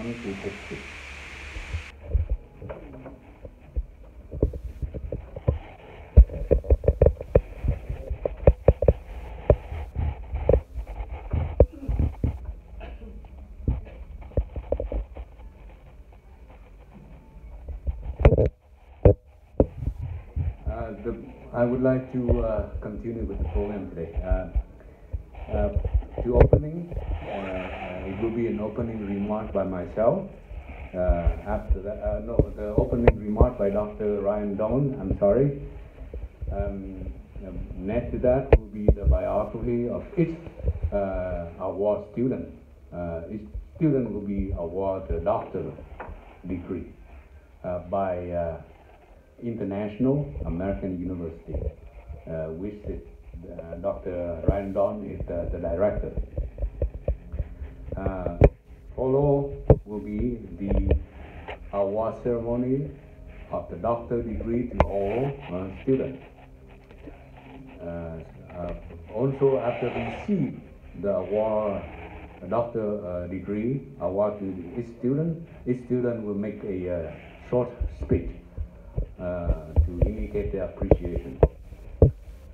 1 to 60. I would like to continue with the program today. The opening, it will be an opening remark by myself. After that, no, the opening remark by Dr. Ryan Dawn, I'm sorry. Next to that will be the biography of each award student. Each student will be awarded a doctorate degree by International American University, which is, Dr. Ryan Dawn is the director. Follow will be the award ceremony of the doctorate degree to all students. Also, after receive the award, doctor degree award to each student will make a short speech to indicate their appreciation.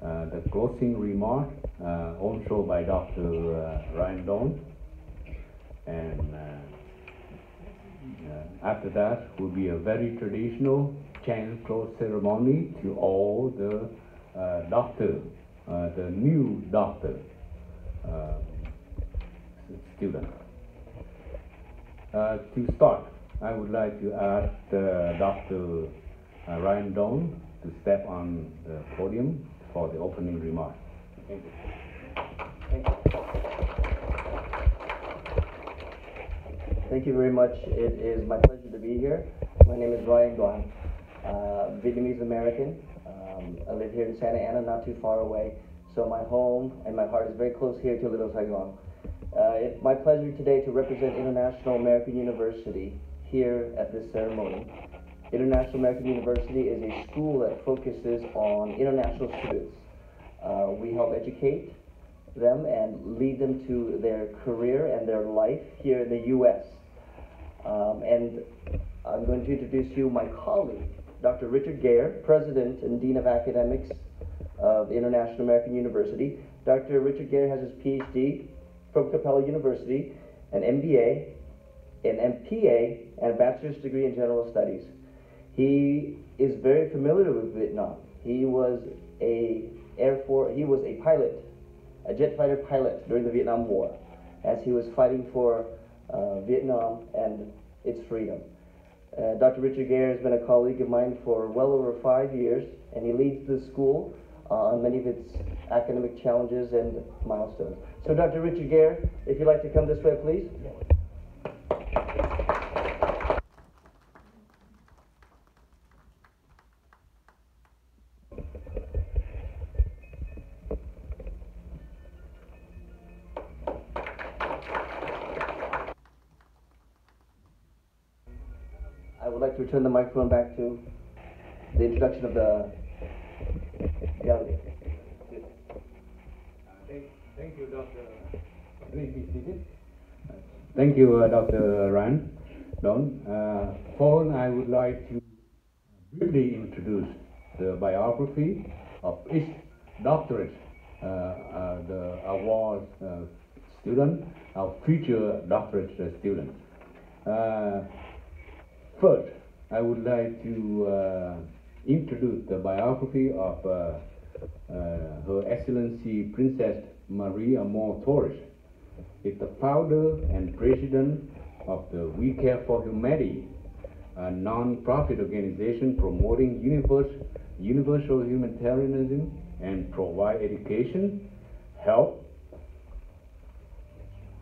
The closing remark also by Dr. Ryan Dawn, and after that will be a very traditional chant close ceremony to all the the new doctor student. To start, I would like to ask Dr. Ryan Dawn to step on the podium for the opening remarks. Thank you. Thank you. Thank you very much. It is my pleasure to be here. My name is Ryan Dawn, Vietnamese American. I live here in Santa Ana, not too far away. So my home and my heart is very close here to Little Saigon. It's my pleasure today to represent International American University here at this ceremony. International American University is a school that focuses on international students. We help educate them and lead them to their career and their life here in the U.S. And I'm going to introduce you my colleague, Dr. Richard Gare, President and Dean of Academics of International American University. Dr. Richard Gare has his PhD from Capella University, an MBA, an MPA, and a bachelor's degree in general studies. He is very familiar with Vietnam. He was a pilot, a jet fighter pilot during the Vietnam War, as he was fighting for Vietnam and its freedom. Dr. Richard Gare has been a colleague of mine for well over 5 years, and he leads the school on many of its academic challenges and milestones. So Dr. Richard Gare, if you'd like to come this way, please. I would like to return the microphone back to the introduction of the gallery. Thank you, Dr. Please be seated. Thank you, Dr. Ryan Dawn. First, I would like to briefly introduce the biography of each doctorate, the award student, our future doctorate student. First, I would like to introduce the biography of Her Excellency Princess Maria Moore Torres. Is the founder and president of the We Care for Humanity, a non-profit organization promoting universal humanitarianism and provide education, help,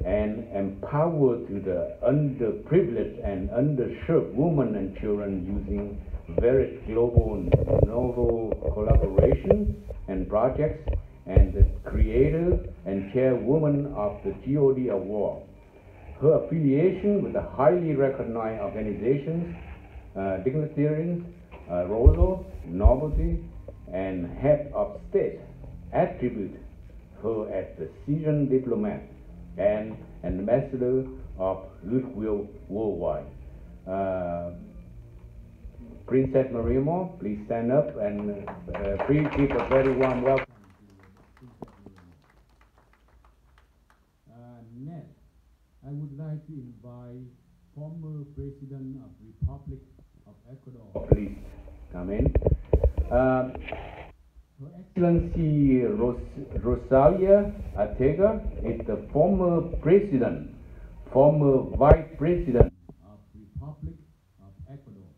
and empower to the underprivileged and underserved women and children using various global novel collaborations and projects, and the creator and chairwoman of the GOD Award. Her affiliation with the highly recognized organizations, dignitarians, Royal, Nobility, and Head of State attribute her as the seasoned diplomat and ambassador of goodwill worldwide. Princess Marimo, please stand up and please give a very warm welcome. Next, I would like to invite former President of Republic of Ecuador. Please come in. Her Excellency Rosalia Ortega is the former President, former Vice President of Republic of Ecuador.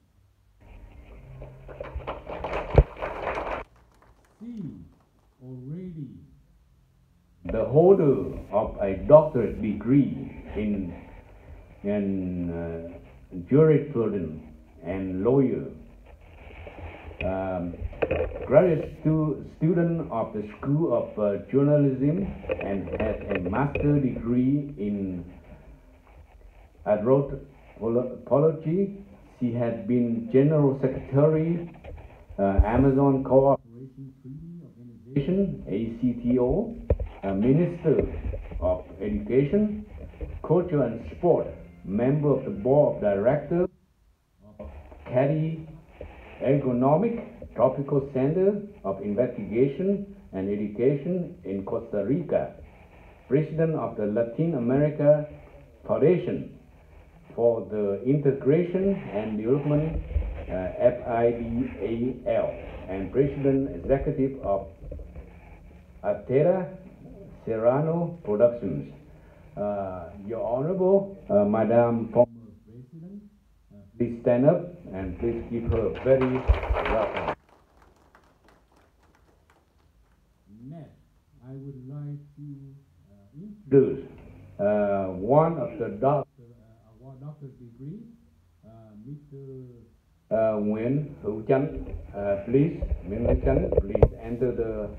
She already the holder of a doctorate degree in jurisprudence and lawyer. Graduate student of the School of Journalism and has a master's degree in anthropology. She has been General Secretary, Amazon Cooperation Treaty Organization, ACTO, Minister of Education, Culture and Sport, member of the Board of Directors of CADI Ergonomic Tropical Center of Investigation and Education in Costa Rica, President of the Latin America Foundation for the Integration and Development, FIDAL, and President Executive of Atera Serrano Productions. Your Honorable Madam former President, please stand up and please give her a very welcome. Next, I would like to introduce one of the doctorate degree, Mr. Nguyễn Hữu Chánh. Please, Nguyễn Hữu Chánh, please enter the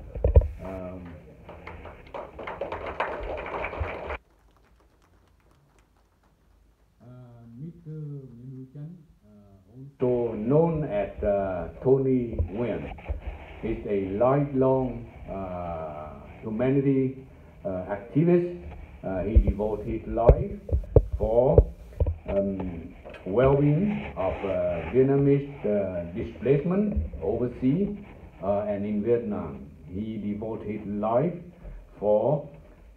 Mr. Nguyễn Hữu Chánh, also known as Tony Nguyen, is a lifelong humanity activist. He devoted his life for well-being of Vietnamese displacement overseas and in Vietnam. He devoted his life for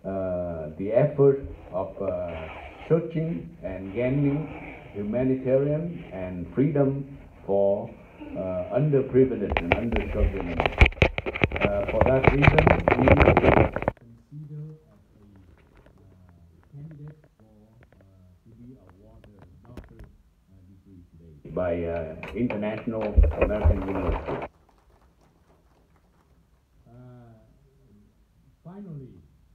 the effort of searching and gaining humanitarian and freedom for underprivileged and underserved women. For that reason, he is considered as a candidate for to be awarded doctorate degree today by International American University. Finally,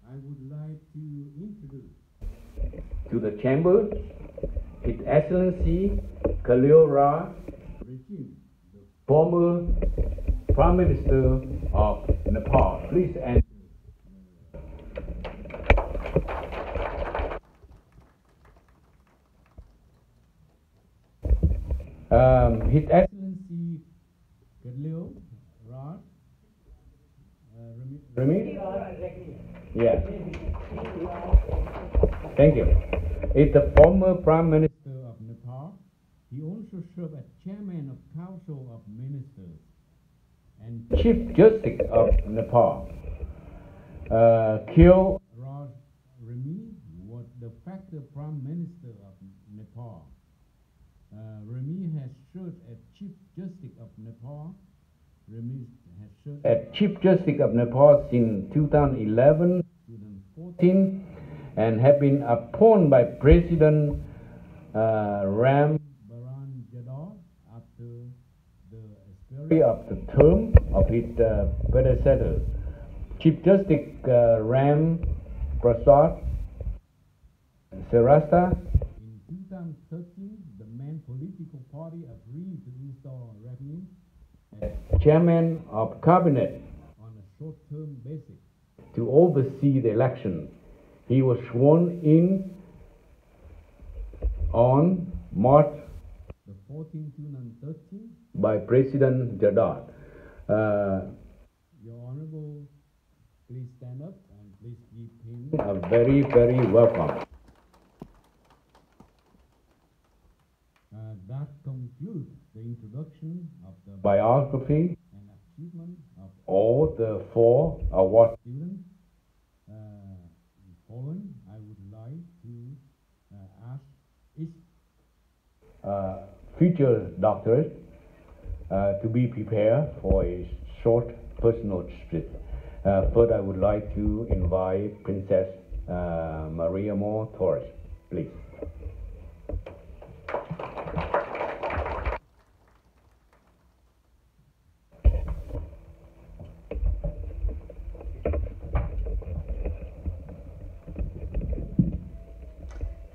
I would like to introduce to the chamber His Excellency Khalil Raj, the former Prime Minister of Nepal. Please enter. His Excellency Khalil Raj, Remy? Yeah. Thank you. Is the former Prime Minister of Nepal. He also served as Chairman of Council of Ministers and Chief Justice of Nepal. Khalil Raj Remy was the factor Prime Minister of Nepal. Remy has served as Chief Justice of Nepal. Remy has served as Chief Justice of Nepal since 2011, 2014. And have been appointed by President Ram Baran Jadot after the expiry of the term of his predecessor, Chief Justice Ram Prasad Srivastava. In 2013, the main political party agreed to install Remy as Chairman of Cabinet on a short-term basis to oversee the election. He was sworn in on March 14, 2013 by President Jadot. Your Honorable, please stand up and please give him a very, very welcome. that concludes the introduction of the biography and achievement of all the four award students. Following, I would like to ask each future doctorate to be prepared for a short personal script. First, I would like to invite Princess Maria Moore Torres, please.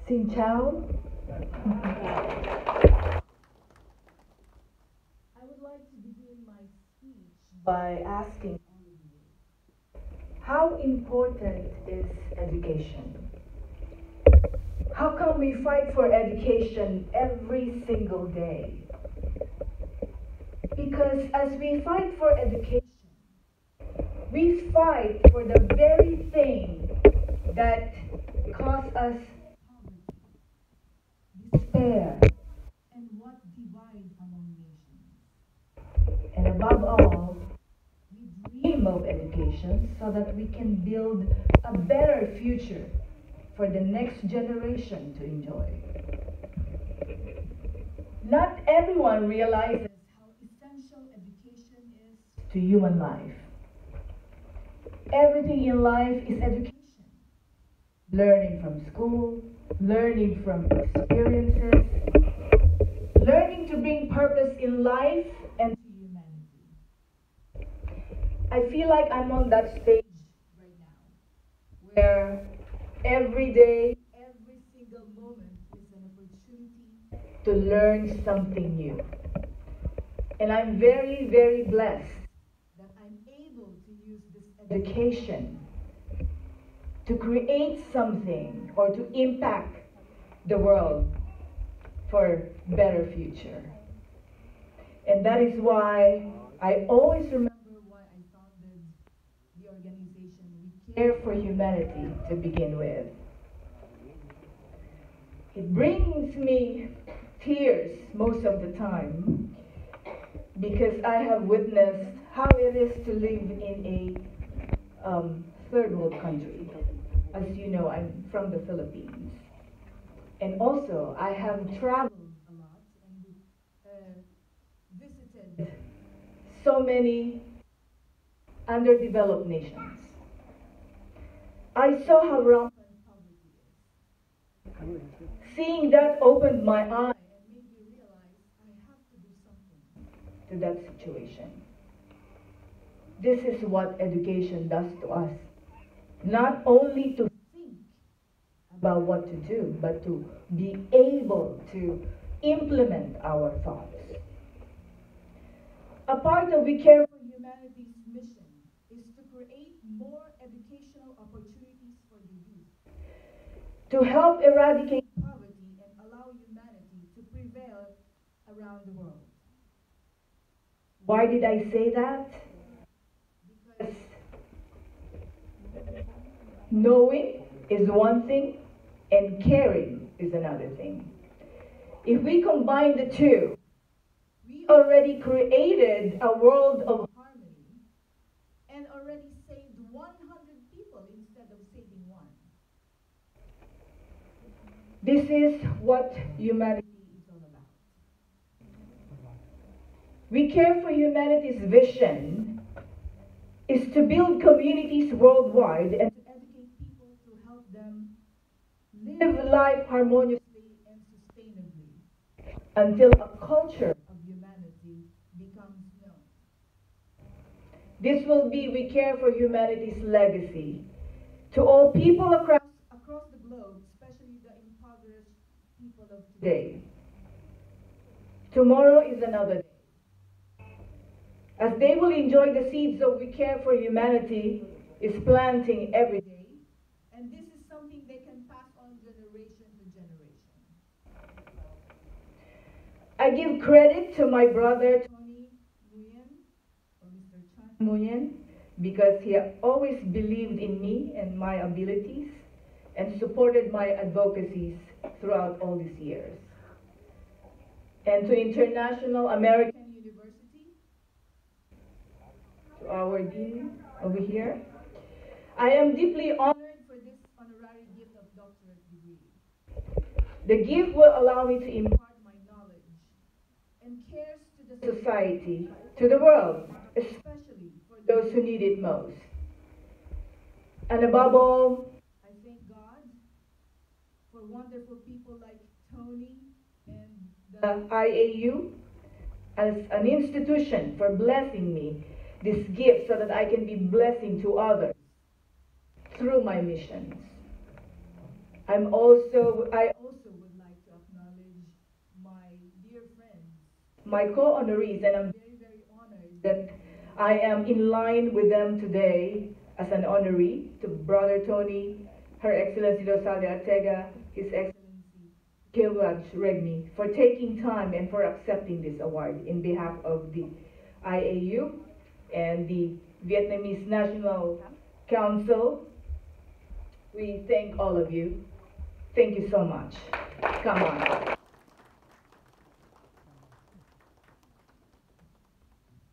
Xin chào. I would like to begin my speech by asking all of you, how important is education? How come we fight for education every single day? Because as we fight for education, we fight for the very thing that causes us despair, and what divides among nations. And above all, we dream of education so that we can build a better future for the next generation to enjoy. Not everyone realizes how essential education is to human life. Everything in life is education. Learning from school, learning from experiences, learning to bring purpose in life and to humanity. I feel like I'm on that stage right now, where every day, every single moment is an opportunity to learn something new. And I'm very, very blessed that I'm able to use this education to create something or to impact the world for a better future. And that is why I always remember why I founded the organization We Care for Humanity to begin with. It brings me tears most of the time because I have witnessed how it is to live in a third world country. As you know, I'm from the Philippines. And also, I have traveled a lot and visited so many underdeveloped nations. I saw how rampant poverty is. Seeing that opened my eye and made me realize I have to do something to that situation. This is what education does to us. Not only to think about what to do, but to be able to implement our thoughts. A part of We Care for Humanity's mission is to create more educational opportunities for the youth, to help eradicate poverty and allow humanity to prevail around the world. Why did I say that? Because knowing is one thing and caring is another thing. If we combine the two, we already created a world of harmony and already saved 100 people instead of saving one. This is what humanity is all about. We Care for Humanity's vision is to build communities worldwide and to educate people to help them live life harmoniously and sustainably until a culture of humanity becomes known. This will be We Care for Humanity's legacy to all people across the globe, especially the impoverished people of today. Tomorrow is another day. As they will enjoy the seeds of We Care for Humanity is planting every day, and this is something they can pass on generation to generation. I give credit to my brother Tony Nguyen, or Mr. Chan Nguyen, because he always believed in me and my abilities and supported my advocacies throughout all these years. and to International American University, to our dean over here. I am deeply honored for this honorary gift of doctorate degree. The gift will allow me to impart my knowledge and cares to the society, to the world, especially for those who need it most. And above all, I thank God for wonderful people like Tony and the IAU as an institution for blessing me this gift so that I can be blessing to others through my missions. I also would like to acknowledge my dear friends, my co-honorees, and I'm very, very honored that I am in line with them today as an honoree to Brother Tony, Her Excellency Rosalia Ortega, His Excellency Gilbert Regni, for taking time and for accepting this award in behalf of the IAU and the Vietnamese National Council. We thank all of you. Thank you so much. Come on.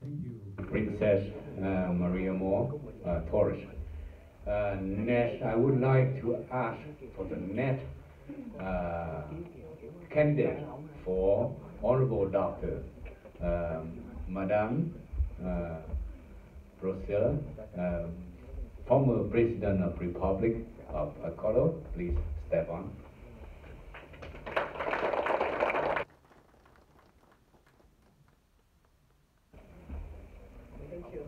Thank you, Princess Maria Moore Torres. Next, I would like to ask for the next candidate for Honorable Doctor, Madame Rosella, former President of Republic of Ecuador. Please step on. Thank you.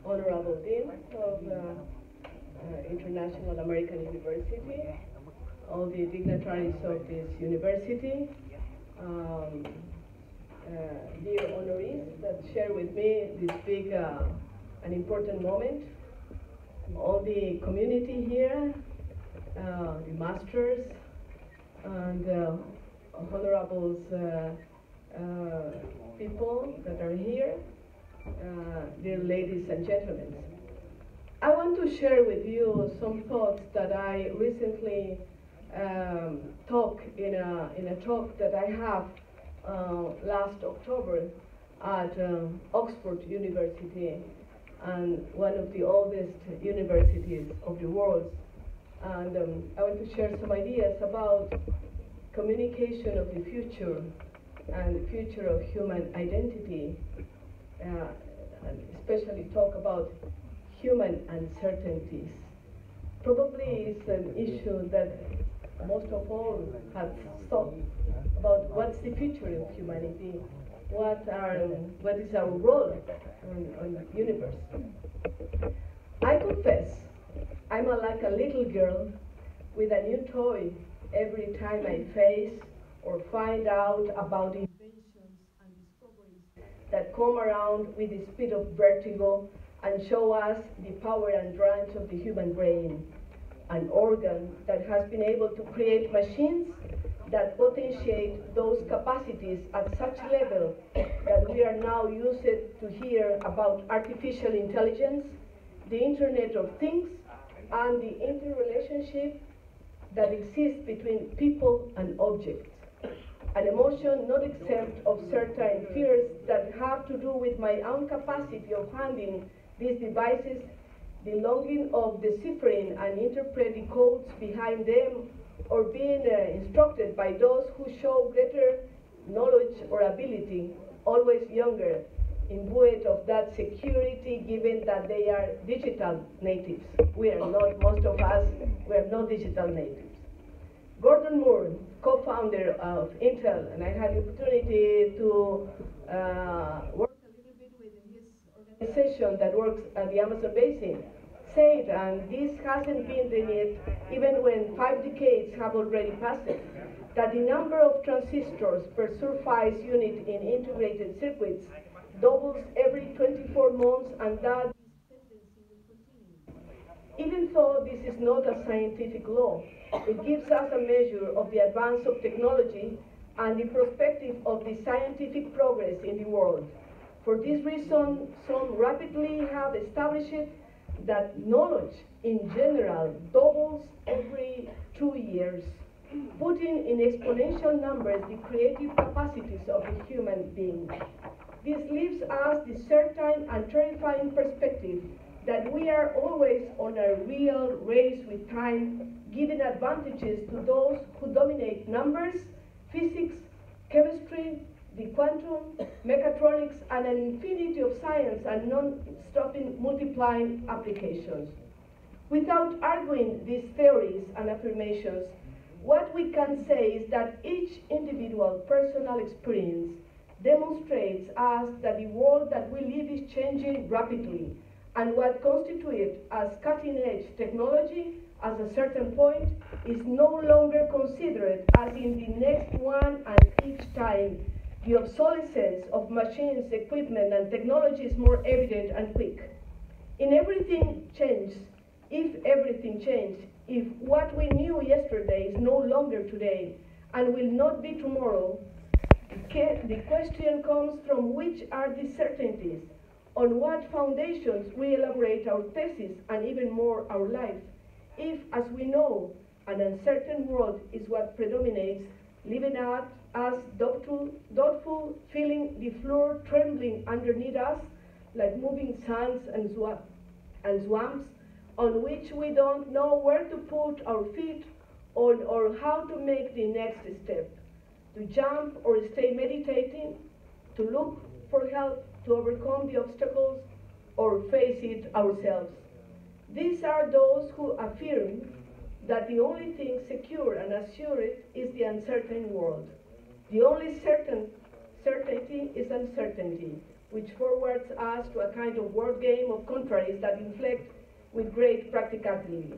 Honorable Dean of International American University, all the dignitaries of this university, dear honorees that share with me this big and important moment, all the community here, the masters, and honorables people that are here, dear ladies and gentlemen. I want to share with you some thoughts that I recently talked in a talk that I have last October at Oxford University, and one of the oldest universities of the world. And I want to share some ideas about communication of the future and the future of human identity, and especially talk about human uncertainties. Probably it's an issue that most of all have thought about what's the future of humanity, what is our role on the universe. I confess, I'm like a little girl with a new toy every time I face or find out about inventions and discoveries that come around with the speed of vertigo and show us the power and range of the human brain, an organ that has been able to create machines that potentiate those capacities at such level that we are now used to hear about artificial intelligence, the Internet of Things, and the interrelationship that exists between people and objects. An emotion not exempt of certain fears that have to do with my own capacity of handling these devices, the longing of deciphering and interpret the codes behind them, or being instructed by those who show greater knowledge or ability, always younger, imbued of that security given that they are digital natives. We are not, most of us, we are not digital natives. Gordon Moore, co-founder of Intel, and I had the opportunity to work a little bit with his organization that works at the Amazon basin, said, and this hasn't been done yet, even when 5 decades have already passed, that the number of transistors per surface unit in integrated circuits doubles every 24 months, and that this tendency will continue. Even though this is not a scientific law, it gives us a measure of the advance of technology and the perspective of the scientific progress in the world. For this reason, some rapidly have established that knowledge in general doubles every 2 years. years, putting in exponential numbers the creative capacities of a human being. This leaves us the certain and terrifying perspective that we are always on a real race with time, giving advantages to those who dominate numbers, physics, chemistry, the quantum, mechatronics, and an infinity of science and non-stopping multiplying applications. Without arguing these theories and affirmations, what we can say is that each individual personal experience demonstrates us that the world that we live is changing rapidly, and what constitutes as cutting-edge technology at a certain point is no longer considered as in the next one, and each time the obsolescence of machines, equipment, and technology is more evident and quick. In everything changes, if everything changed, if what we knew yesterday is no longer today and will not be tomorrow, the question comes from which are the certainties, on what foundations we elaborate our thesis and even more our life. If, as we know, an uncertain world is what predominates, leaving us doubtful, feeling the floor trembling underneath us like moving sands and swamps on which we don't know where to put our feet on or how to make the next step, to jump or stay meditating, to look for help, to overcome the obstacles, or face it ourselves. These are those who affirm that the only thing secure and assured is the uncertain world. The only certainty is uncertainty, which forwards us to a kind of word game of contraries that inflect with great practicality.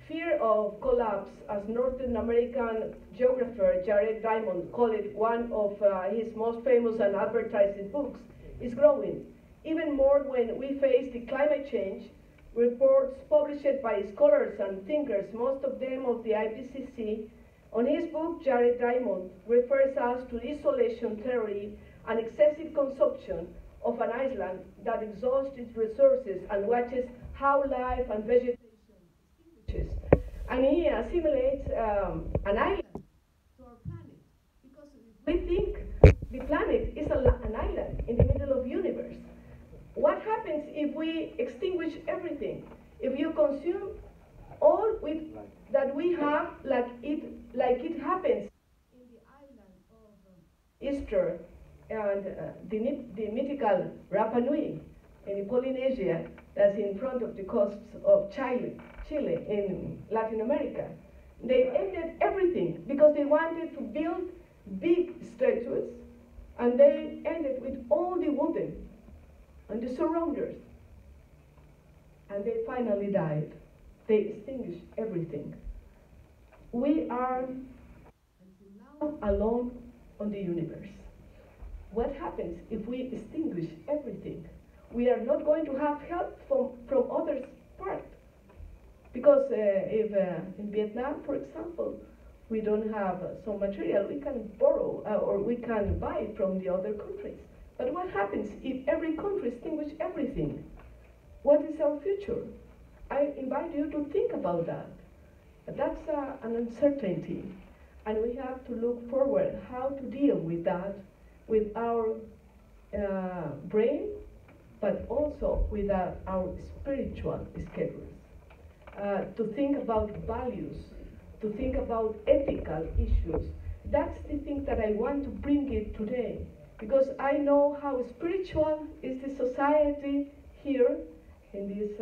Fear of collapse, as Northern American geographer Jared Diamond called it one of his most famous and advertised books, is growing, even more when we face the climate change reports published by scholars and thinkers, most of them of the IPCC. On his book, Jared Diamond refers us to isolation theory and excessive consumption of an island that exhausts its resources and watches how life and vegetation extinguishes. And he assimilates an island to our planet, because we think the planet is an island in the middle of the universe. What happens if we extinguish everything? If you consume all that we have, like it happens in the island of Easter and the mythical Rapa Nui in Polynesia, that's in front of the coasts of Chile in Latin America. They ended everything because they wanted to build big statues, and they ended with all the wooden and the surrounders. And they finally died. They extinguished everything. We are, until now, alone on the universe. What happens if we extinguish everything? We are not going to have help from others' part. Because if in Vietnam, for example, we don't have some material, we can borrow or we can buy from the other countries. But what happens if every country extinguishes everything? What is our future? I invite you to think about that. That's an uncertainty, and we have to look forward how to deal with that with our brain, but also with our spiritual schedules. To think about values, to think about ethical issues. That's the thing that I want to bring it today, because I know how spiritual is the society here in this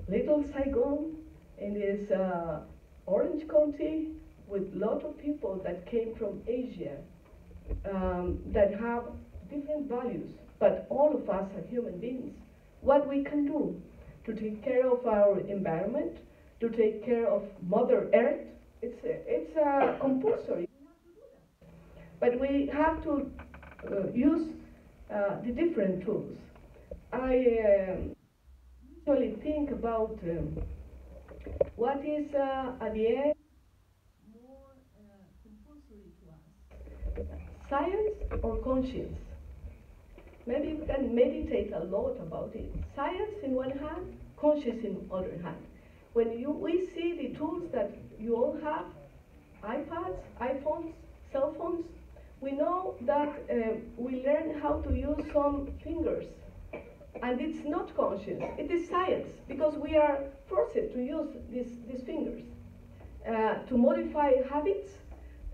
little Saigon, in this Orange County, with a lot of people that came from Asia that have different values, but all of us are human beings. What we can do to take care of our environment, to take care of Mother Earth, it's compulsory. We have to do that. But we have to use the different tools. I usually think about what is at the end more compulsory to us, science or conscience. Maybe we can meditate a lot about it. Science in one hand, conscience in other hand. When we see the tools that you all have iPads, iPhones, cell phones. We know that we learn how to use some fingers, and it's not conscious, it is science, because we are forced to use these fingers. To modify habits,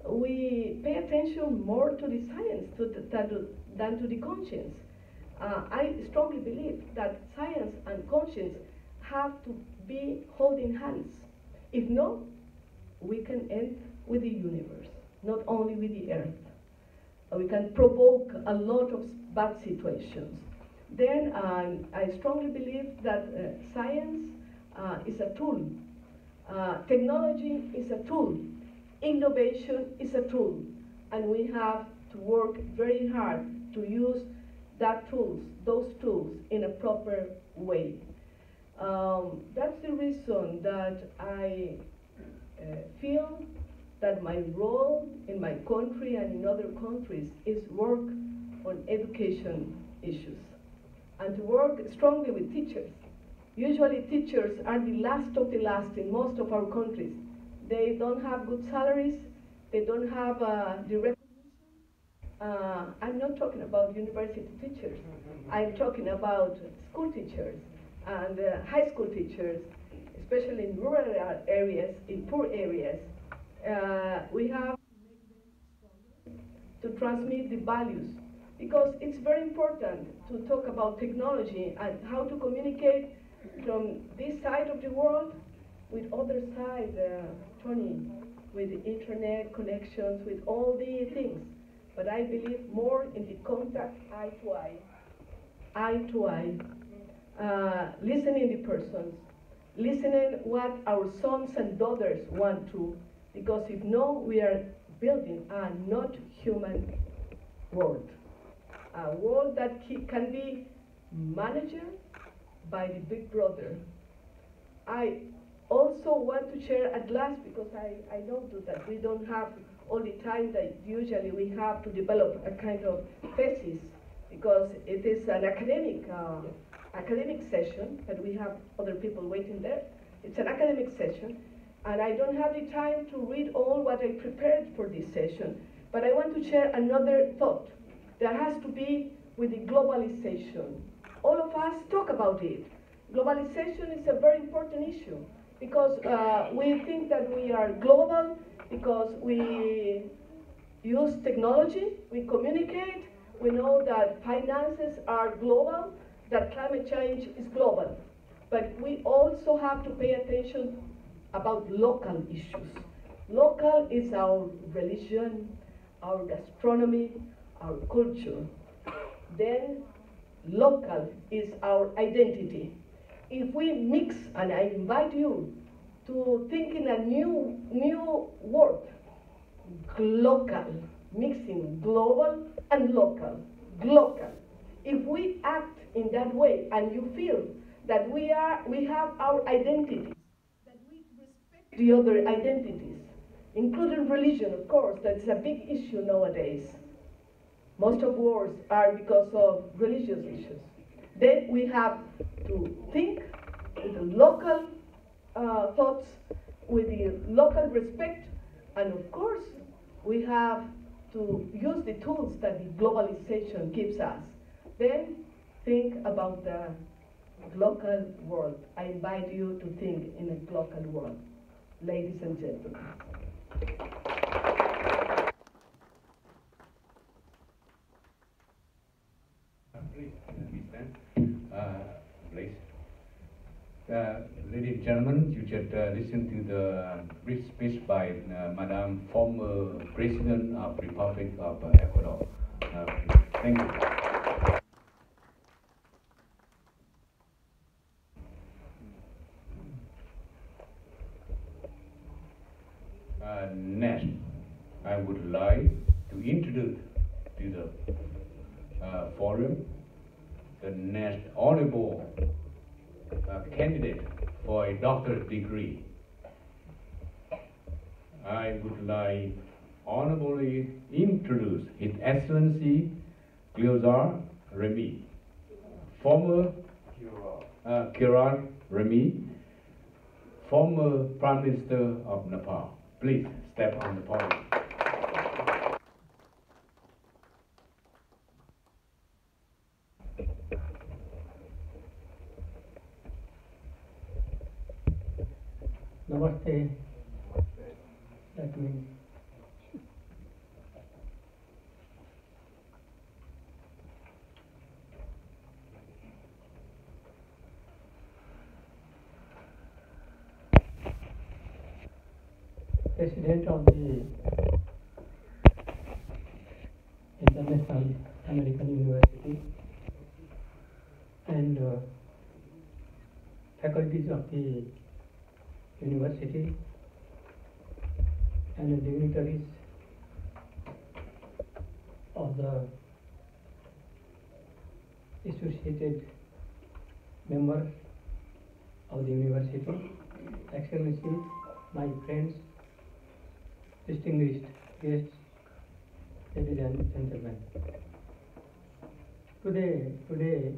we pay attention more to the science than to the conscience. I strongly believe that science and conscience have to be holding hands. If not, we can end with the universe, not only with the earth. We can provoke a lot of bad situations. Then I strongly believe that science is a tool. Technology is a tool. Innovation is a tool. And we have to work very hard to use those tools in a proper way. That's the reason that I feel that my role in my country and in other countries is work on education issues and to work strongly with teachers. Usually teachers are the last of the last in most of our countries. They don't have good salaries, they don't have the recognition. I'm not talking about university teachers, I'm talking about school teachers and high school teachers, especially in rural areas, in poor areas. We have to make them stronger, to transmit the values, because it's very important to talk about technology and how to communicate from this side of the world with other side, Tony, with the internet connections, with all the things. But I believe more in the contact eye to eye, listening the persons, listening what our sons and daughters want to, because if no, we are building a not human world. A world that can be managed by the big brother. I also want to share at last, because I know that we don't have all the time that usually we have to develop a kind of thesis, because it is an academic session, but we have other people waiting there. It's an academic session, and I don't have the time to read all what I prepared for this session, but I want to share another thought that has to be with the globalization. All of us talk about it. Globalization is a very important issue, because we think that we are global because we use technology, we communicate, we know that finances are global, that climate change is global. But we also have to pay attention about local issues. Local is our religion, our gastronomy, our culture. Then local is our identity. If we mix, and I invite you to think in a new word, local, mixing global and local, local. If we act in that way, and you feel that we have our identities, that we respect the other identities, including religion, of course, that's a big issue nowadays. Most of wars are because of religious issues. Then we have to think with the local thoughts, with the local respect, and of course, we have to use the tools that the globalization gives us. Then think about the local world. I invite you to think in a local world, ladies and gentlemen. Please. Ladies and gentlemen, you just listened to the brief speech by Madam, former President of the Republic of Ecuador. Thank you. Next, I would like to introduce to the forum the next honorable candidate for a doctorate degree. I would like honorably introduce His Excellency Clézar Remy, former Gerard Remy, former Prime Minister of Nepal. Please step on the podium. Namaste. That means President of the International American University and faculties of the university and the dignitaries of the associated members of the university, Excellencies, my friends, distinguished guests, ladies and gentlemen. Today,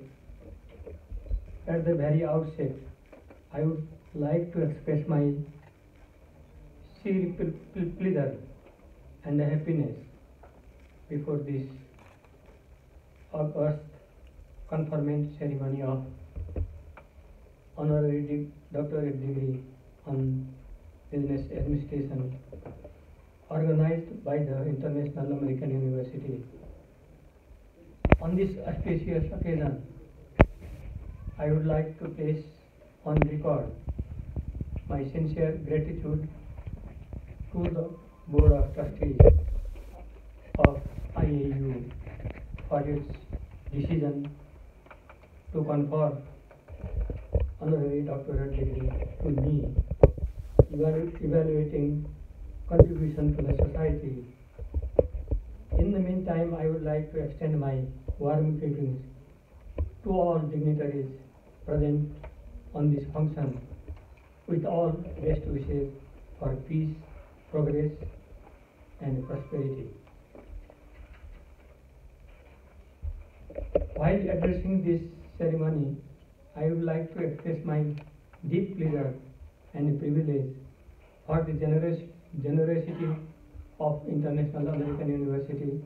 at the very outset, I would like to express my sheer pleasure and happiness before this August conferment ceremony of honorary doctorate degree on business administration organized by the International American University. On this auspicious occasion, I would like to place on record my sincere gratitude to the Board of Trustees of IAU for its decision to confer honorary doctorate degree to me, evaluating contribution to the society. In the meantime, I would like to extend my warm greetings to all dignitaries present on this function with all best wishes for peace, progress, and prosperity. While addressing this ceremony, I would like to express my deep pleasure and privilege for the generosity of International American University,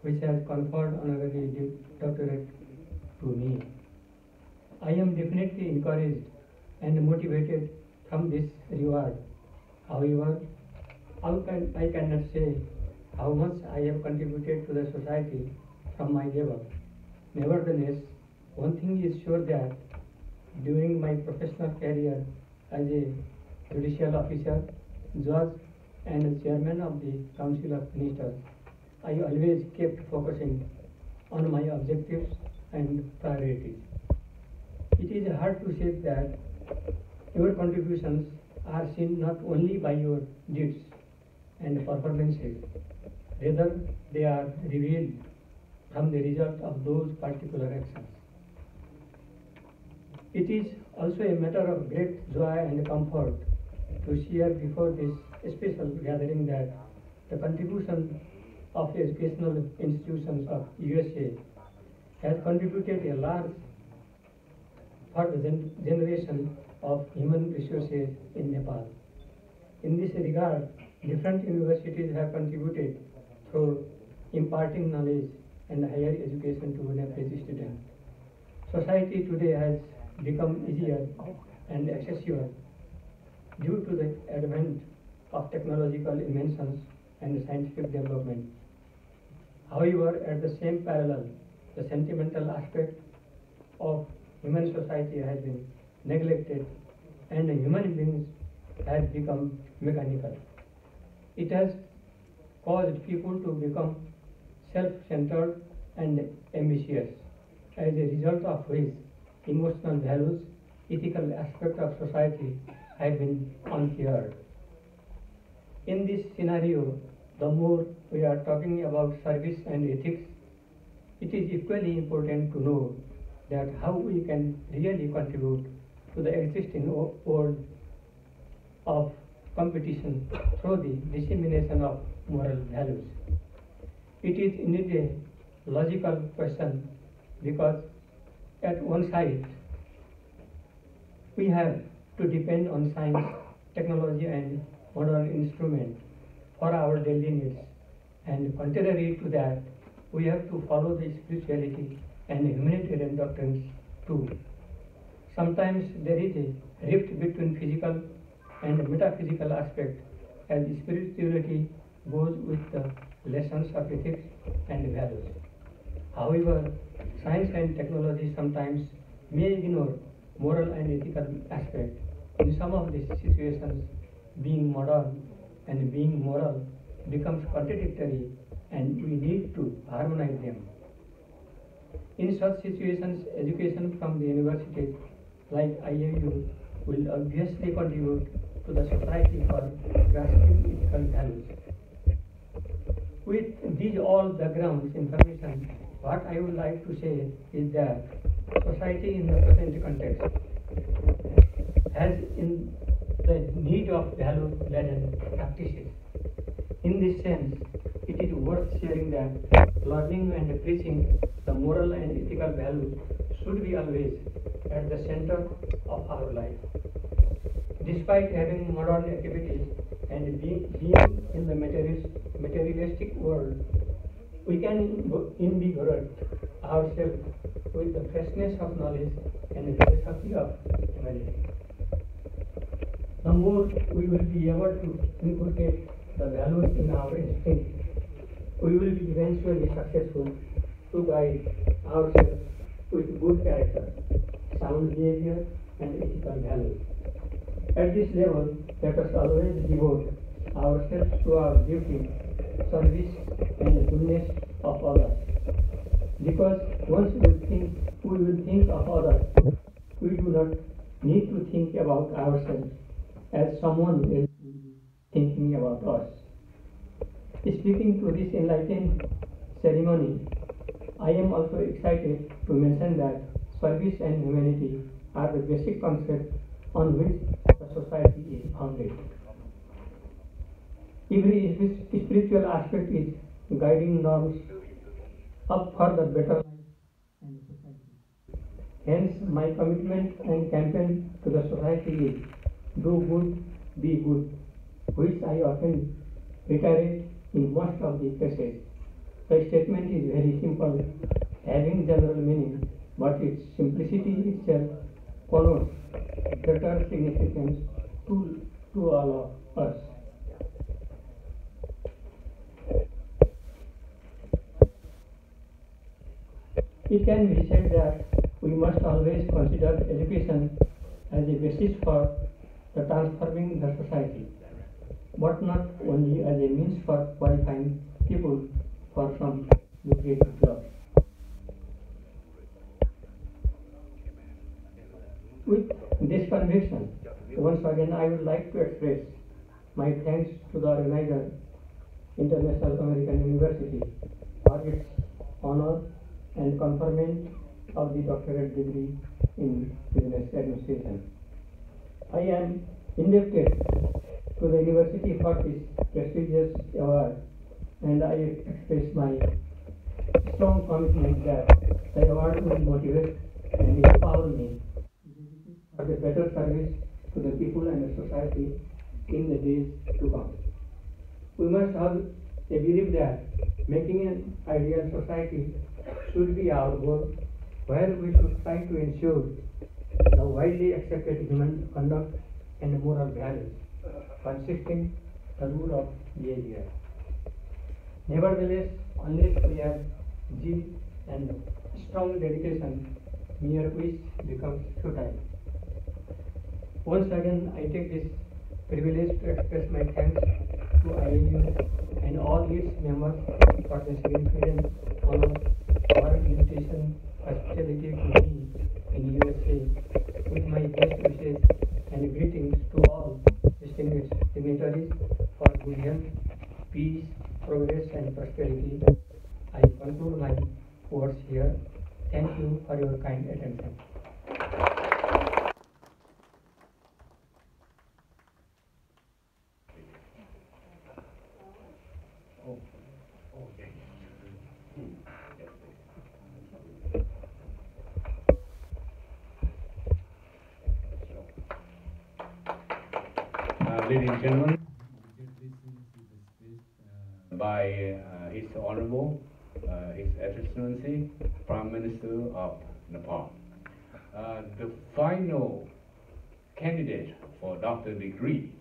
which has conferred honorary doctorate to me. I am definitely encouraged and motivated from this reward. However, I cannot say how much I have contributed to the society from my level. Nevertheless, one thing is sure that during my professional career as a judicial officer, judge, and chairman of the Council of Ministers, I always kept focusing on my objectives and priorities. It is hard to say that your contributions are seen not only by your deeds and performances, rather they are revealed from the result of those particular actions. It is also a matter of great joy and comfort to share before this special gathering that the contribution of educational institutions of USA has contributed a large for the generation of human resources in Nepal. In this regard, different universities have contributed through imparting knowledge and higher education to Nepalese students. Society today has become easier and accessible due to the advent of technological inventions and scientific development. However, at the same parallel, the sentimental aspect of human society has been neglected and human beings have become mechanical. It has caused people to become self-centered and ambitious, as a result of which emotional values, ethical aspects of society have been uncared. In this scenario, the more we are talking about service and ethics, it is equally important to know that how we can really contribute to the existing world of competition through the dissemination of moral values. It is indeed a logical question because at one side we have to depend on science technology and modern instruments for our daily needs. And contrary to that, we have to follow the spirituality and humanitarian doctrines too. Sometimes there is a rift between physical and metaphysical aspect, as spirituality goes with the lessons of ethics and values. However, science and technology sometimes may ignore moral and ethical aspect. In some of these situations, being modern and being moral becomes contradictory, and we need to harmonize them. In such situations, education from the universities like IAU will obviously contribute to the society for grasping ethical values. With these all backgrounds information, what I would like to say is that society in the present context has in the need of value-laden practices. In this sense, it is worth sharing that learning and preaching the moral and ethical values should be always at the center of our life. Despite having modern activities and being in the materialistic world, we can invigorate ourselves with the freshness of knowledge and the philosophy of humanity. The more we will be able to inculcate the values in our instinct, we will be eventually successful to guide ourselves with good character, sound behavior, and ethical values. At this level, let us always devote ourselves to our duty, service, and the goodness of others. Because once we will think of others, we do not need to think about ourselves as someone else will be thinking about us. Speaking to this enlightened ceremony, I am also excited to mention that service and humanity are the basic concepts on which the society is founded. Every spiritual aspect is guiding norms up for the better life and society. Hence, my commitment and campaign to the society is do good, be good, which I often reiterate in most of the cases. The statement is very simple, having general meaning, but its simplicity itself connotes greater significance to all of us. It can be said that we must always consider education as a basis for the transforming the society, but not only as a means for qualifying people for some lucrative job. With this conviction, once again I would like to express my thanks to the organizer, International American University, for its honor and conferment of the doctorate degree in business administration. I am indebted to the university for this prestigious award, and I express my strong commitment that the award will motivate and empower me for the better service to the people and the society in the days to come. We must have a belief that making an ideal society should be our goal, where we should try to ensure the widely accepted human conduct and moral values consisting the rule of behavior. Nevertheless, unless we have zeal and strong dedication, mere wish becomes futile. Once again, I take this privilege to express my thanks to IAU and all its members for the significant honor or invitation hospitality to me in USA. With my best wishes and greetings to all distinguished dignitaries for good health, peace, progress, and prosperity, I conclude my words here. Thank you for your kind attention. and gentlemen, we just listened to the speech by His Honorable, His Excellency, Prime Minister of Nepal. The final candidate for doctor degree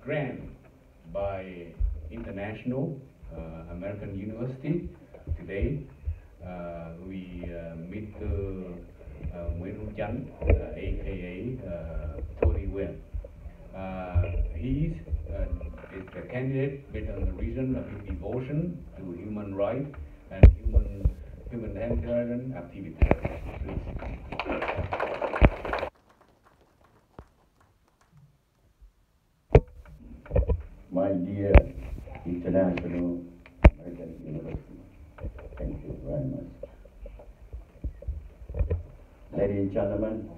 grant by International American University today. We meet Nguyễn Hữu Chánh, aka Tony Wen. He is a candidate based on the reason of his devotion to human rights and humanitarian activities. Please. My dear International American University, thank you very much. Ladies and gentlemen,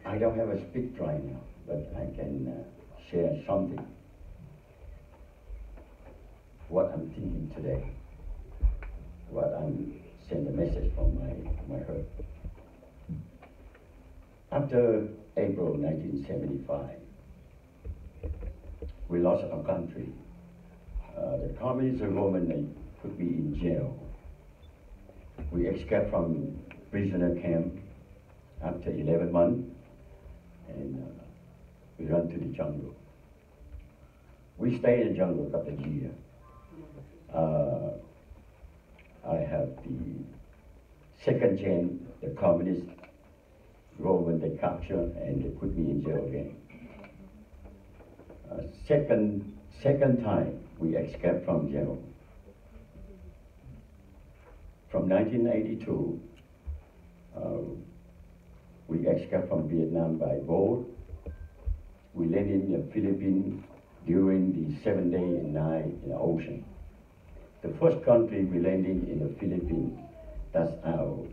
I don't have a speech right now, but I can share something. What I'm thinking today, what I'm sending a message from my heart. After April 1975, we lost our country. The communist government put me in jail. We escaped from prisoner camp after 11 months, and we ran to the jungle. We stayed in the jungle a couple of years. I have the second chance, the communist government they captured and they put me in jail again. Second time we escaped from jail. From 1982, we escaped from Vietnam by boat. We landed in the Philippines during the 7 days and nights in the ocean. The first country we landed in the Philippines, that's our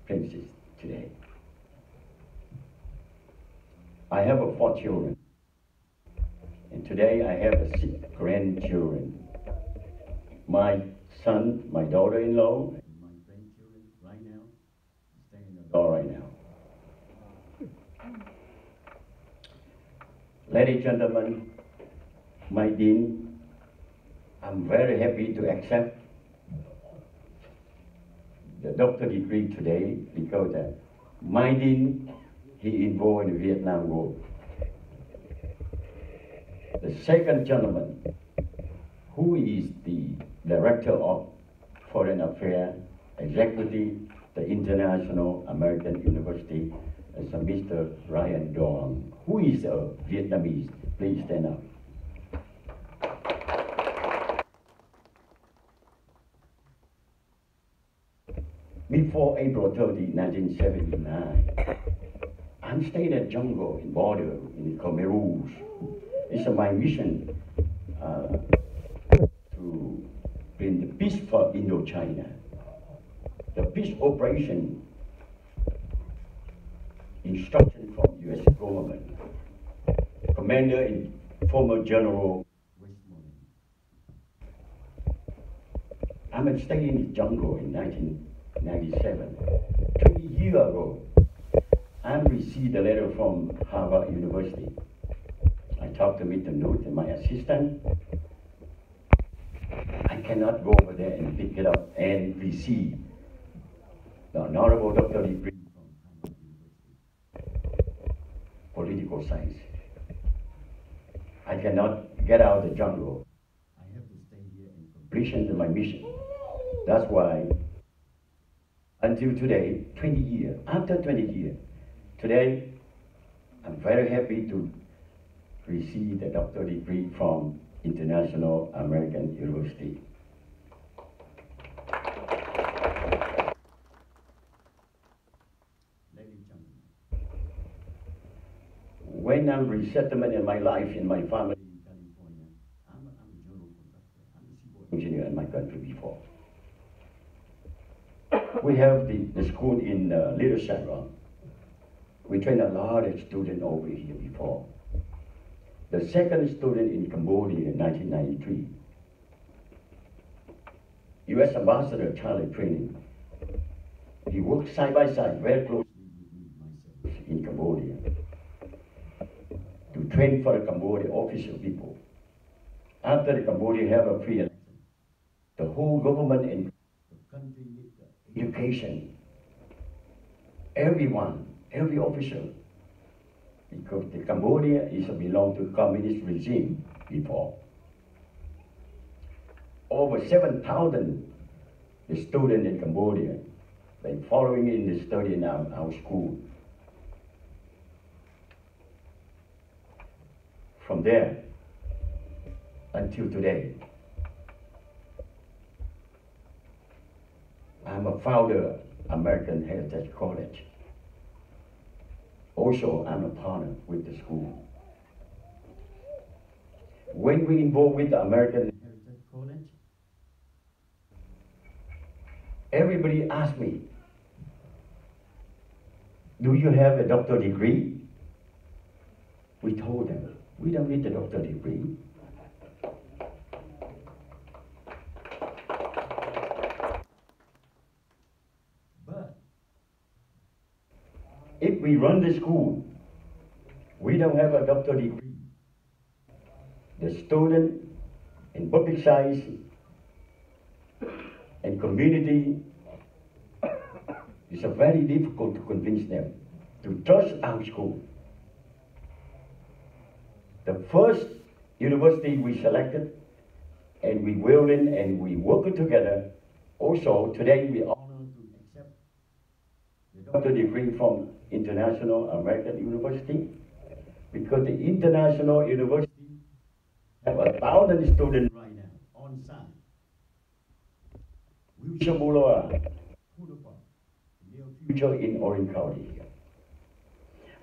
princess today. I have 4 children. And today I have 6 grandchildren. My son, my daughter-in-law, and my grandchildren right now, staying in the door right now. Ladies and gentlemen, my dean, I'm very happy to accept the doctor degree today because my dean, he involved in the Vietnam War. The second gentleman, who is the Director of Foreign Affairs, Executive, the International American University, is Mr. Ryan Dong, who is a Vietnamese. Please stand up. Before April 30, 1979, I'm staying at jungle in border in Cameroon. It's my mission to bring the peace for Indochina. The peace operation instruction from U.S. government. Commander in former General Westmoreland. I'm staying in the jungle in 1997. 20 years ago, I received a letter from Harvard University. I talked to Mr. Newt, my assistant. I cannot go over there and pick it up and receive the honorable doctor degree from Harvard University, political science. I cannot get out of the jungle. I have to stay here and completion my mission. That's why, until today, 20 years, after 20 years, today, I'm very happy to receive the doctor degree from International American University. Ladies and gentlemen, when I'm resettlement in my life, in my family in California, I'm a general contractor. I'm a civil engineer in my country before. We have the school in Little Saigon. We train a lot of students over here before. The second student in Cambodia in 1993. U.S. Ambassador Charlie Training. He worked side by side, very closely with me, myself, in Cambodia, to train for the Cambodia official people. After the Cambodia have a free election, the whole government and the country need the education. Everyone, every official, because the Cambodia is belong to communist regime before. Over 7,000 students in Cambodia, they following in the study in our school. From there until today, I'm a founder of American Heritage College. Also, I'm a partner with the school. When we involved with the American Heritage College, everybody asked me, do you have a doctorate degree? We told them, we don't need a doctorate degree. But if we run the school, we don't have a doctorate degree. The student in public science and community, it's very difficult to convince them to trust our school. The first university we selected, and we willing and we working together. Also, today we honored to accept the doctorate degree from International American University, because the International University have 1,000 students right now on site. Wilshire Boulevard, near future in Orange County here.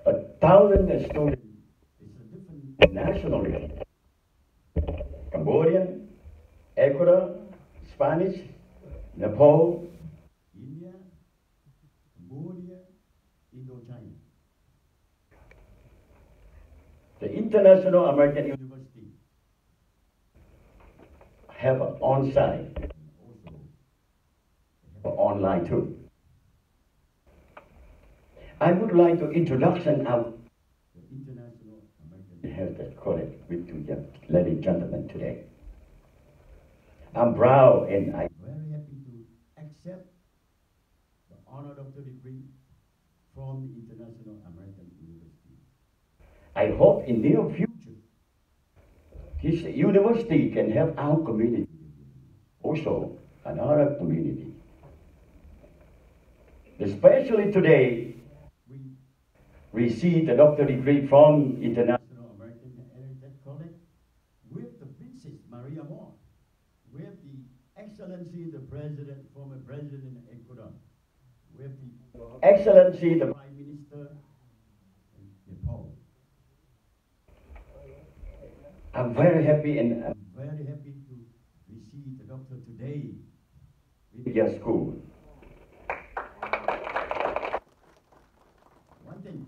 1,000 students is a different nationality. Cambodian, Ecuador, Spanish, Nepal, India, Cambodia, Indochina. The International American University have an on-site and also have an online too. I would like to introduction our International American Heritage College with you ladies and gentlemen today. I'm proud and I'm very happy to accept the honor doctorate degree from the International American University. I hope in the near future, this university can help our community, also another community. Especially today, we received a doctorate degree from International American Heritage College with the Princess Maria Moore, with the Excellency the President, former President of Ecuador, with the Excellency the Prime Minister in Nepal. I'm very happy and I'm very happy to receive the doctor today with your school. One thing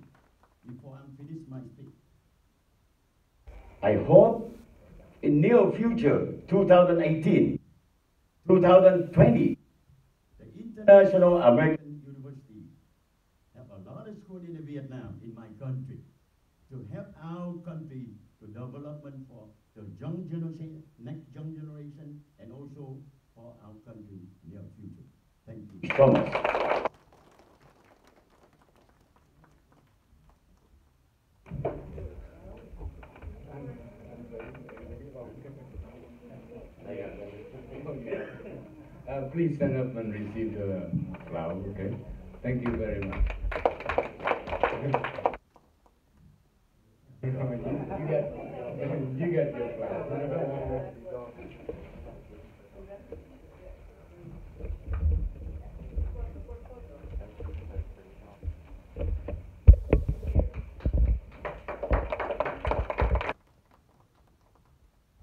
before I'm finished my speech. I hope in near future, 2018, 2020, the International American University have a lot of schools in Vietnam, in my country, to help our country to development for the young generation, next young generation, and also for our country near future. Thank you so much. Please stand up and receive the flower, okay? Thank you very much. You get your flower.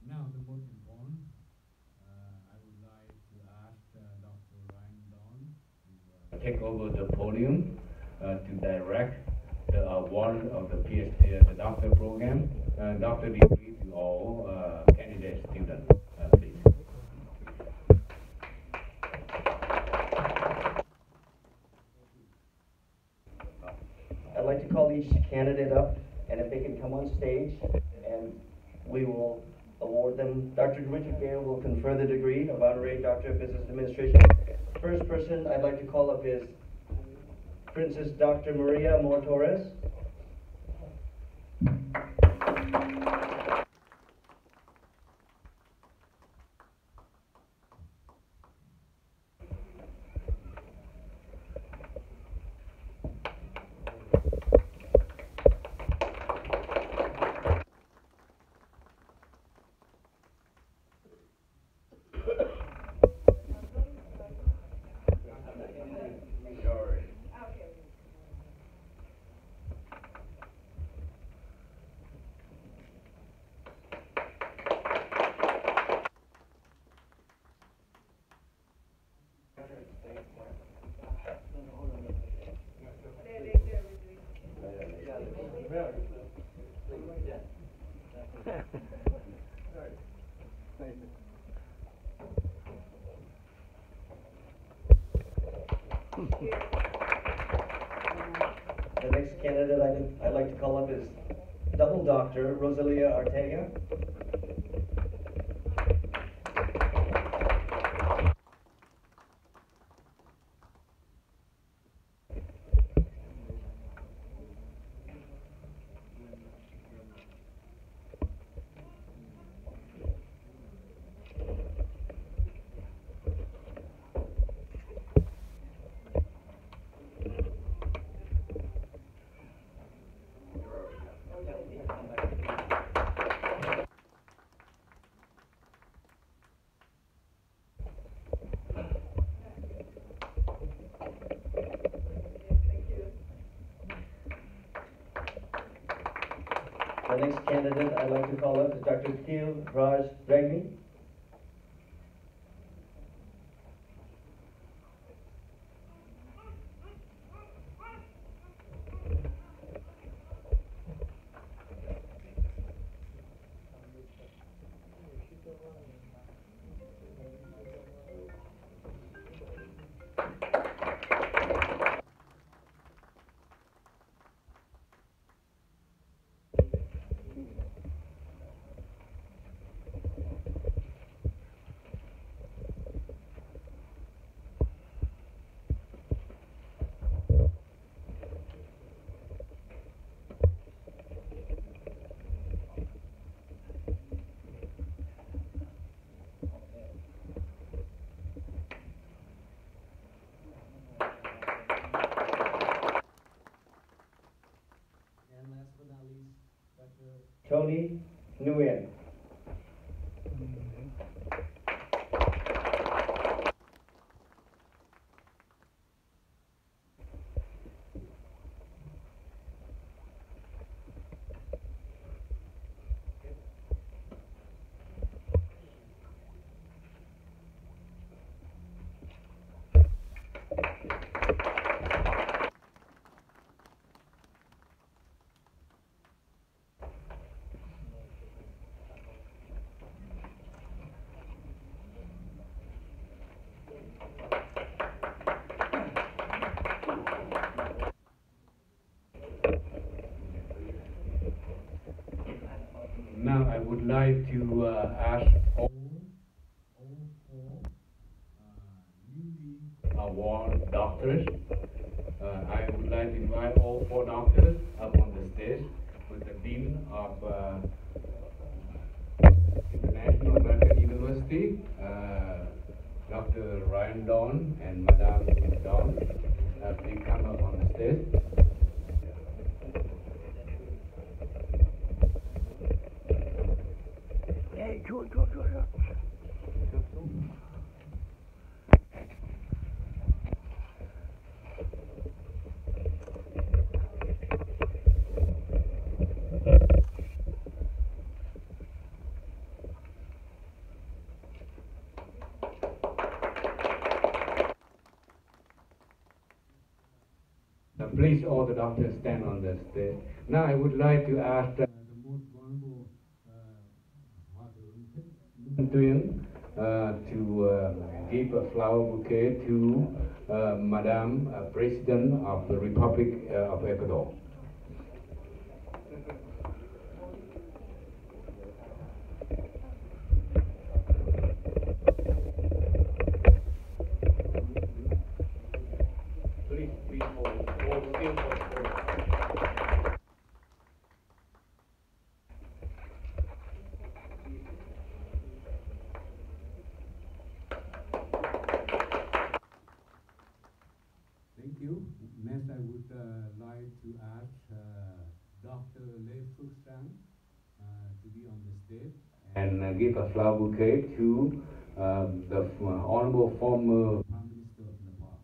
Now, the most important, I would like to ask Dr. Ryan Don to Take over the podium to direct the award of the PhD, the doctor program, doctor degree to all candidate students, please. I'd like to call each candidate up, and if they can come come on stage and we will award them. Dr. Richard Gale will confer the degree of Honorary Doctor of Business Administration. First person I'd like to call up is Princess Dr. Maria Moore Torres. The next candidate I'd like to call up is Double Doctor Rosalia Ortega. The next candidate I'd like to call up is Dr. Khil Raj Ragni. Tony Nguyen. Now I would like to ask all four newly awarded doctors. I would like to invite all four doctors up on the stage with the Dean of International American University, Dr. Ryan Don and Madame Don. Please come up on the stage. Please, all the doctors stand on the stage. Now I would like to ask the most vulnerable Tuyên to give a flower bouquet to Madame President of the Republic of Ecuador. you. Next, I would like to ask Dr. Lê Phước Sang to be on the stage and give a flower bouquet to the Honorable former Prime Minister of Nepal.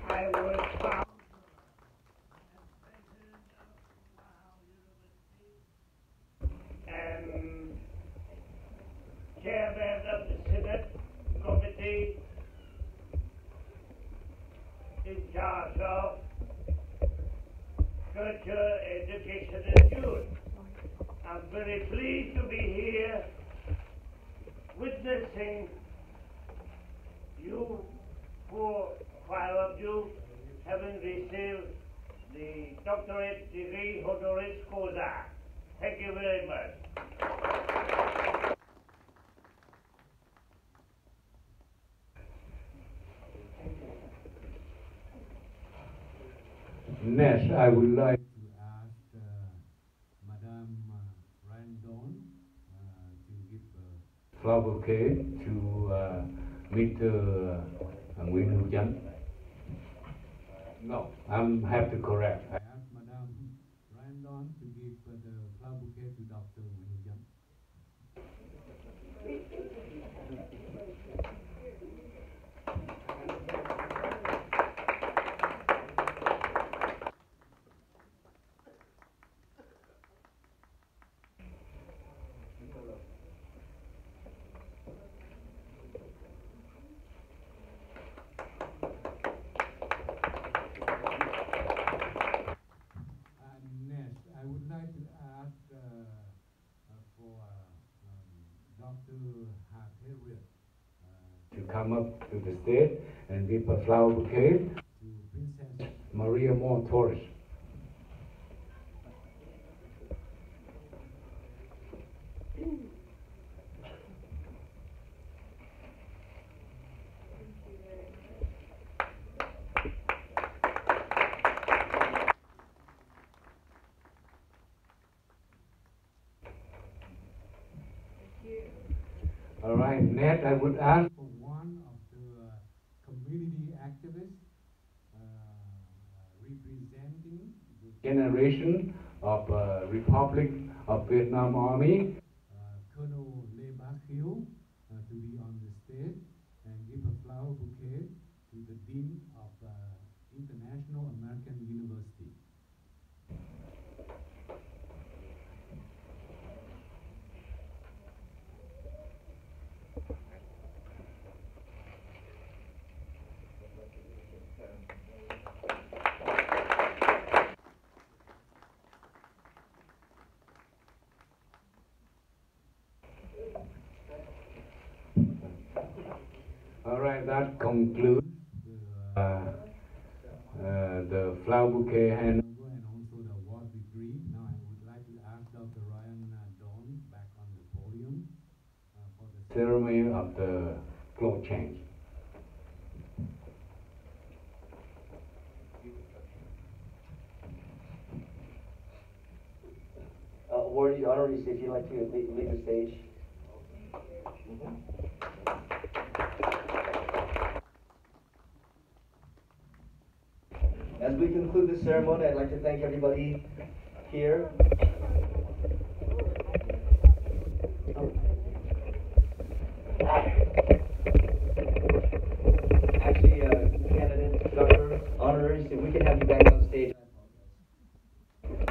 I was found and chairman of the Senate Committee in charge of culture, education, and youth. I'm very pleased to be here witnessing you, 5 of you, having received the doctorate degree honoris causa. Thank you very much. Next, I would like To ask Madame Randon to give flower bouquet to Mr. Nguyễn Hữu Chánh. No, have to correct. I ask Madame Randon to give the flower bouquet to Dr. Nguyễn Hữu Chánh. Next, I would like to ask for Dr. Harriet To come up to the stage and give a flower bouquet to Princess Maria Moore Torres. All right, next I would ask for one of the community activists representing the generation of Republic of Vietnam Army, Colonel Lê Bá Khiếu to be on the stage and give a flower bouquet to the Dean of International American University. All right, that concludes the flower bouquet handover. And also the award degree. Now I would like to ask Dr. Ryan Dawn back on the podium for the Ceremony of the cloth change. Awardee honorees, if you'd like to leave the stage. As we conclude this ceremony, I'd like to thank everybody here. Actually, candidates, doctor, honorees, if we can have you back on stage.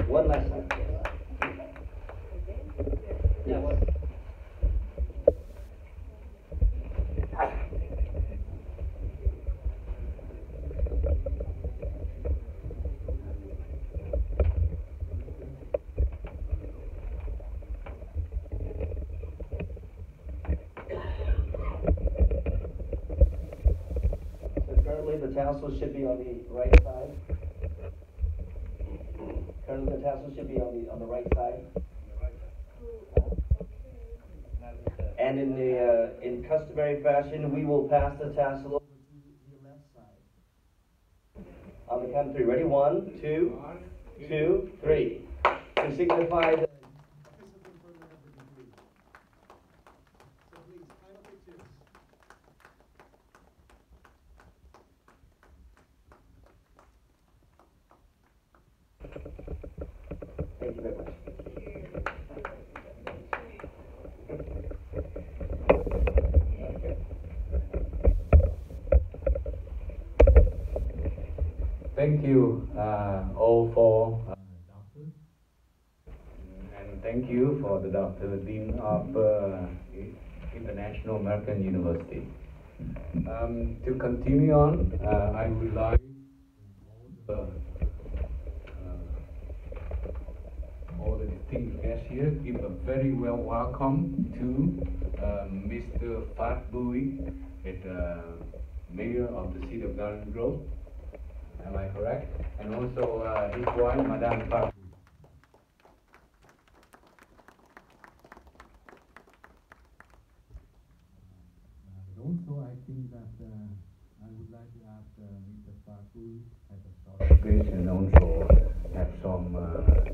One last time. Yes. Currently, the tassel should be on the right side. Currently, the tassel should be on the right side. And in customary fashion, we will pass the tassel over to the left side. the count of three. Ready? 1, 2, 2, 3. To signify the Thank you very much. Thank you all for Doctor, and thank you for the Dr. Dean of International American University. To continue on, I would like all the distinguished guests here give a very well welcome to Mr. Fat Bui, Mayor of the City of Garden Grove. Am I correct? And also his wife, Madame Fat. Also, I think that I would like to ask Mr. Fakul at a short speech and also have some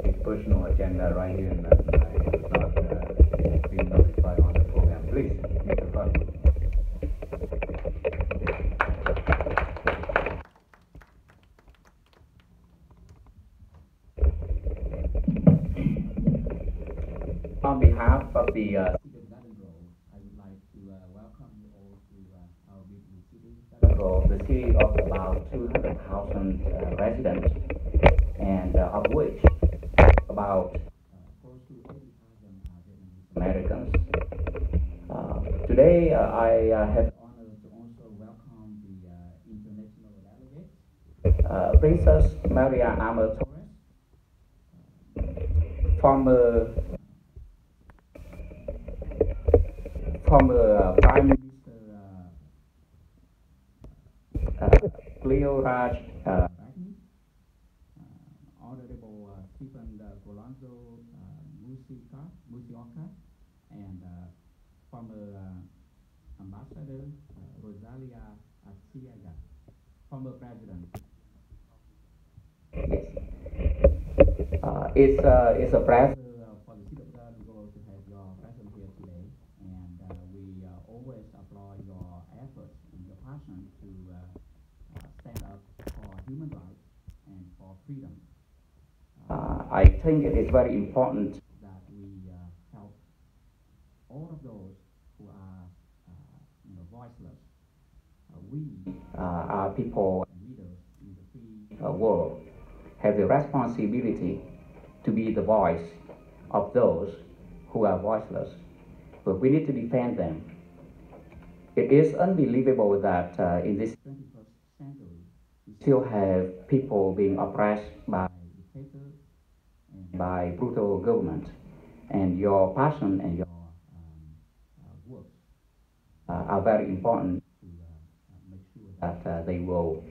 his personal agenda right here, and I have not been notified on the program. Please, Mr. Fakul. On behalf of the City of Garden Grove, I would like to welcome you all to our beautiful city, Garden Grove, the city of about 200,000 residents, and of which about close to 80,000 are Vietnamese Americans. Today, I have the honor to also welcome the international delegates, Princess Maria Amer Torres, former Prime Minister Cleo Raj Bagni, Honorable Stephen Golonzo Musioka, and former Ambassador Rosalia Arciaga, former President. It's a pleasure for the City of Garden Grove to have your presence here today, and we always applaud your efforts and your passion to stand up for human rights and for freedom. I think it is very important that we help all of those who are voiceless. We are people and leaders in the free world have the responsibility to be the voice of those who are voiceless, but we need to defend them. It is unbelievable that in this 21st century, we still have people being oppressed by dictators and by brutal government, and your passion and your works are very important to make sure that they will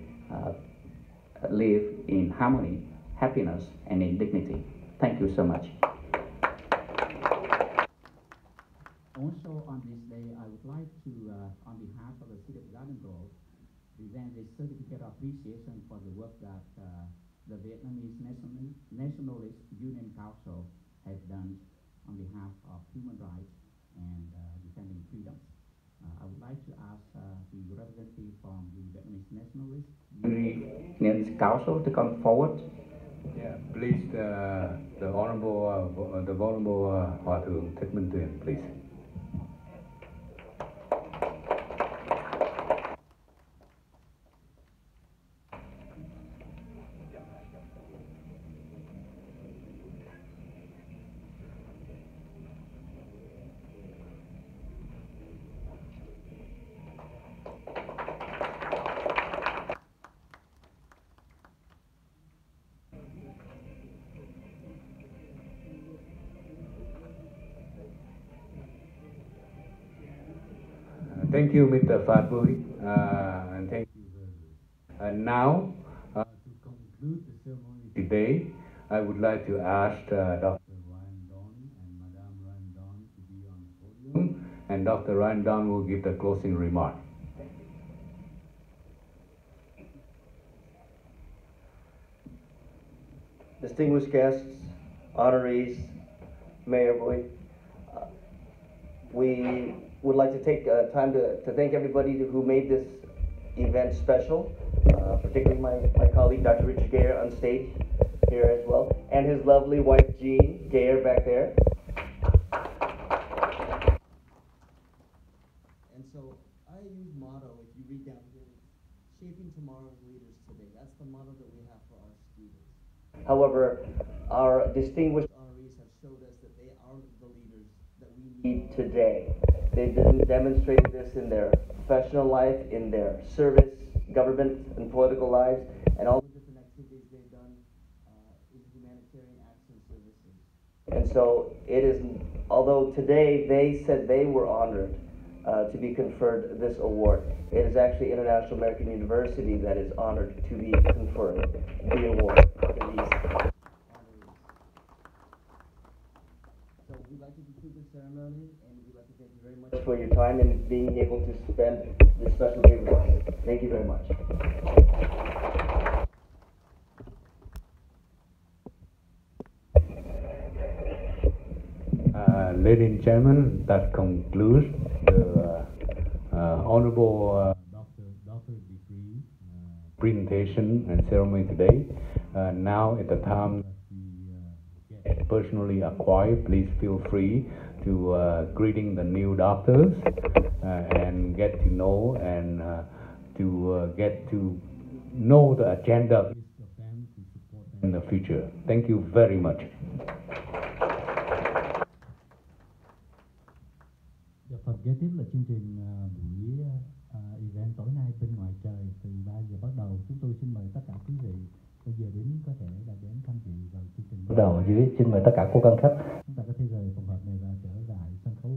live in harmony, happiness, and in dignity. Thank you so much. Also on this day, I would like to, on behalf of the City of Garden Grove, present this certificate of appreciation for the work that the Vietnamese Nationalist Union Council has done on behalf of human rights and defending freedoms. I would like to ask the representative from the Vietnamese Nationalist Union Council to come forward. Yeah, please, the honorable, the vulnerable Hòa thượng Thích Minh Tuyền, please. Thank you, Mr. Phat Bui, and thank you very much. And now, to conclude the ceremony today, I would like to ask Dr. Ryan Don and Madame Ryan Don to be on the podium, and Dr. Ryan Don will give the closing remark. distinguished guests, honorees, Mayor Boyd, we would like to take time to thank everybody who made this event special, particularly my colleague, Dr. Richard Gayer, on stage here as well, and his lovely wife, Jean Gayer, back there. And so I use motto, if you read down here, shaping tomorrow's leaders today. That's the motto that we have for our students. However, our distinguished honorees have showed us that they are the leaders that we need today. They've demonstrated this in their professional life, in their service, government and political lives, and all the different activities they've done in humanitarian acts and services. And so it is, although today they said they were honored to be conferred this award, it is actually International American University that is honored to be conferred the award for these honorees. So we'd like to conclude the ceremony, and we'd like to thank you very much for your time and being able to spend this special day with us. Thank you very much. Ladies and gentlemen, that concludes the Honorable Doctor degree presentation and ceremony today. Now at the time that we get personally acquired, please feel free to greeting the new doctors and get to know and to get to know the agenda of them to support them in the future. Thank you very much. Và kế tiếp là chương trình buổi event tối nay bên ngoài trời từ 3 giờ bắt đầu. Chúng tôi xin mời tất cả quý vị bây giờ có thể là đến tham dự vào chương trình bắt đầu dưới. Xin mời tất cả cô quan khách chúng ta có thể rời phòng họp này và trở lại sân khấu